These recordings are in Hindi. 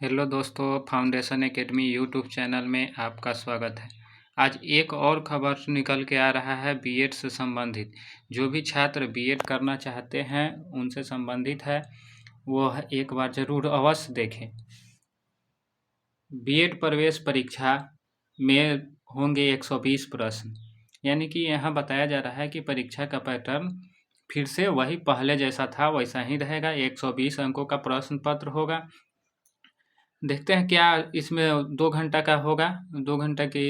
हेलो दोस्तों, फाउंडेशन एकेडमी यूट्यूब चैनल में आपका स्वागत है। आज एक और खबर निकल के आ रहा है बीएड से संबंधित। जो भी छात्र बीएड करना चाहते हैं उनसे संबंधित है, वो एक बार ज़रूर अवश्य देखें। बीएड प्रवेश परीक्षा में होंगे 120 प्रश्न, यानी कि यहाँ बताया जा रहा है कि परीक्षा का पैटर्न फिर से वही पहले जैसा था वैसा ही रहेगा। 120 अंकों का प्रश्न पत्र होगा। देखते हैं क्या इसमें 2 घंटा का होगा। 2 घंटा की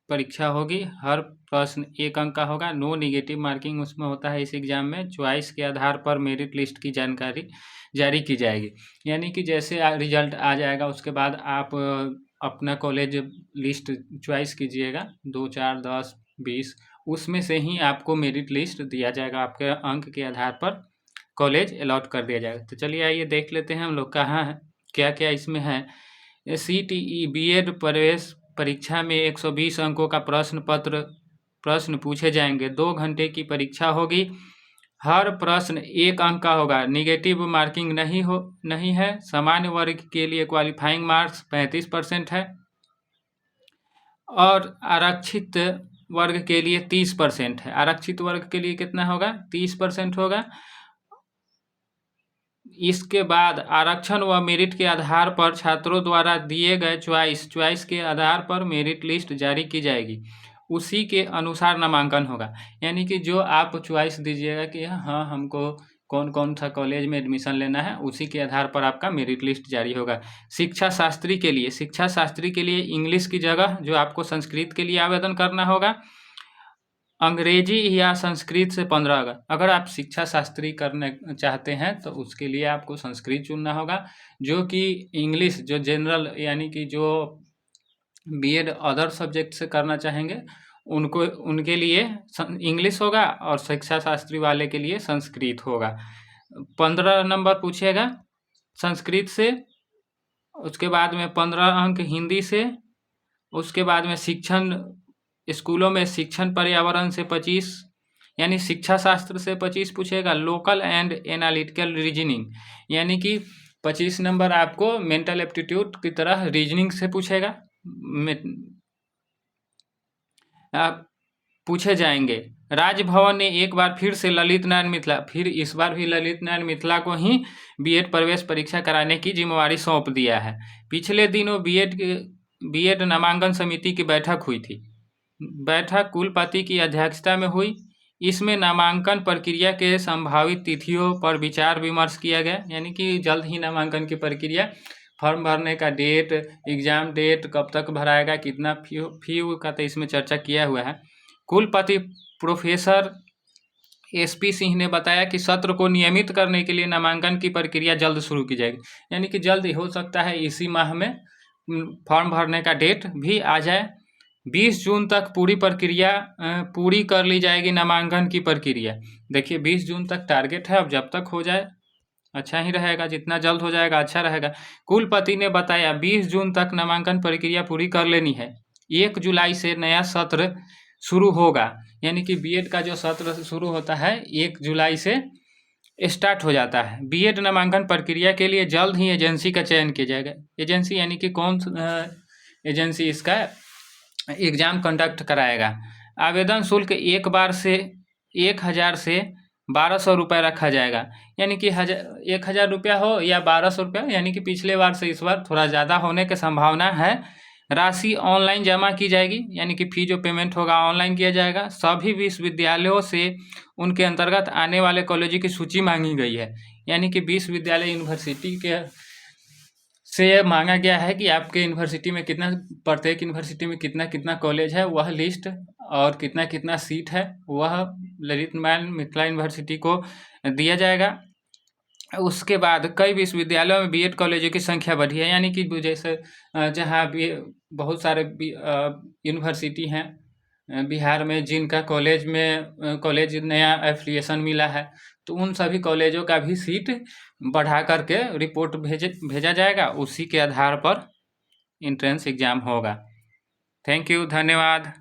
परीक्षा होगी। हर प्रश्न 1 अंक का होगा। नो नेगेटिव मार्किंग उसमें होता है। इस एग्ज़ाम में चॉइस के आधार पर मेरिट लिस्ट की जानकारी जारी की जाएगी, यानी कि जैसे रिजल्ट आ जाएगा उसके बाद आप अपना कॉलेज लिस्ट चॉइस कीजिएगा, 2, 4, 10, 20 उसमें से ही आपको मेरिट लिस्ट दिया जाएगा। आपके अंक के आधार पर कॉलेज अलॉट कर दिया जाएगा। तो चलिए आइए देख लेते हैं हम लोग कहाँ है, क्या क्या इसमें है। सीटीई बीएड प्रवेश परीक्षा में 120 अंकों का प्रश्न पूछे जाएंगे। 2 घंटे की परीक्षा होगी। हर प्रश्न 1 अंक का होगा। निगेटिव मार्किंग नहीं है। सामान्य वर्ग के लिए क्वालिफाइंग मार्क्स 35% है और आरक्षित वर्ग के लिए 30% है। आरक्षित वर्ग के लिए कितना होगा? 30% होगा। इसके बाद आरक्षण व मेरिट के आधार पर छात्रों द्वारा दिए गए चॉइस के आधार पर मेरिट लिस्ट जारी की जाएगी। उसी के अनुसार नामांकन होगा, यानी कि जो आप चॉइस दीजिएगा कि हाँ हमको कौन कौन सा कॉलेज में एडमिशन लेना है, उसी के आधार पर आपका मेरिट लिस्ट जारी होगा। शिक्षा शास्त्री के लिए इंग्लिश की जगह जो आपको संस्कृत के लिए आवेदन करना होगा, अंग्रेजी या संस्कृत से 15 अगर आप शिक्षा शास्त्री करने चाहते हैं तो उसके लिए आपको संस्कृत चुनना होगा। जो कि इंग्लिश जो जनरल यानी कि जो बीएड अदर सब्जेक्ट से करना चाहेंगे उनके लिए इंग्लिश होगा और शिक्षा शास्त्री वाले के लिए संस्कृत होगा। 15 नंबर पूछेगा संस्कृत से, उसके बाद में 15 अंक हिंदी से, उसके बाद में स्कूलों में शिक्षण पर्यावरण से 25 यानी शिक्षा शास्त्र से 25 पूछेगा। लोकल एंड एनालिटिकल रीजनिंग यानी कि 25 नंबर आपको मेंटल एप्टीट्यूड की तरह रीजनिंग से पूछेगा, पूछे जाएंगे। राजभवन ने एक बार फिर से ललित नारायण मिथिला, फिर इस बार भी ललित नारायण मिथिला को ही बीएड प्रवेश परीक्षा कराने की जिम्मेवारी सौंप दिया है। पिछले दिनों बीएड नामांकन समिति की बैठक हुई थी। बैठक कुलपति की अध्यक्षता में हुई। इसमें नामांकन प्रक्रिया के संभावित तिथियों पर विचार विमर्श किया गया, यानी कि जल्द ही नामांकन की प्रक्रिया, फॉर्म भरने का डेट, एग्ज़ाम डेट कब तक भराएगा, कितना फी का तो इसमें चर्चा किया हुआ है। कुलपति प्रोफेसर एसपी सिंह ने बताया कि सत्र को नियमित करने के लिए नामांकन की प्रक्रिया जल्द शुरू की जाएगी, यानी कि जल्द हो सकता है इसी माह में फॉर्म भरने का डेट भी आ जाए। 20 जून तक पूरी प्रक्रिया पूरी कर ली जाएगी नामांकन की प्रक्रिया। देखिए 20 जून तक टारगेट है, अब जब तक हो जाए अच्छा ही रहेगा, जितना जल्द हो जाएगा अच्छा रहेगा। कुलपति ने बताया 20 जून तक नामांकन प्रक्रिया पूरी कर लेनी है। 1 जुलाई से नया सत्र शुरू होगा, यानी कि बीएड का जो सत्र शुरू होता है 1 जुलाई से स्टार्ट हो जाता है। बीएड नामांकन प्रक्रिया के लिए जल्द ही एजेंसी का चयन किया जाएगा। एजेंसी यानी कि कौन एजेंसी इसका एग्ज़ाम कंडक्ट कराएगा। आवेदन शुल्क 1000 से 1200 रुपये रखा जाएगा, यानी कि 1000 रुपया हो या 1200 रुपया, यानी कि पिछले बार से इस बार थोड़ा ज़्यादा होने की संभावना है। राशि ऑनलाइन जमा की जाएगी, यानी कि फ़ी जो पेमेंट होगा ऑनलाइन किया जाएगा। सभी विश्वविद्यालयों से उनके अंतर्गत आने वाले कॉलेजों की सूची मांगी गई है, यानी कि विश्वविद्यालय यूनिवर्सिटी के से मांगा गया है कि आपके यूनिवर्सिटी में प्रत्येक यूनिवर्सिटी में कितना कॉलेज है, वह लिस्ट और कितना सीट है वह ललित नारायण मिथिला यूनिवर्सिटी को दिया जाएगा। उसके बाद कई विश्वविद्यालयों में बीएड कॉलेजों की संख्या बढ़ी है, यानी कि जैसे जहाँ भी बहुत सारे यूनिवर्सिटी हैं बिहार में जिनका कॉलेज नया एफिलिएशन मिला है, तो उन सभी कॉलेजों का भी सीट बढ़ा करके रिपोर्ट भेजा जाएगा। उसी के आधार पर एंट्रेंस एग्ज़ाम होगा। थैंक यू, धन्यवाद।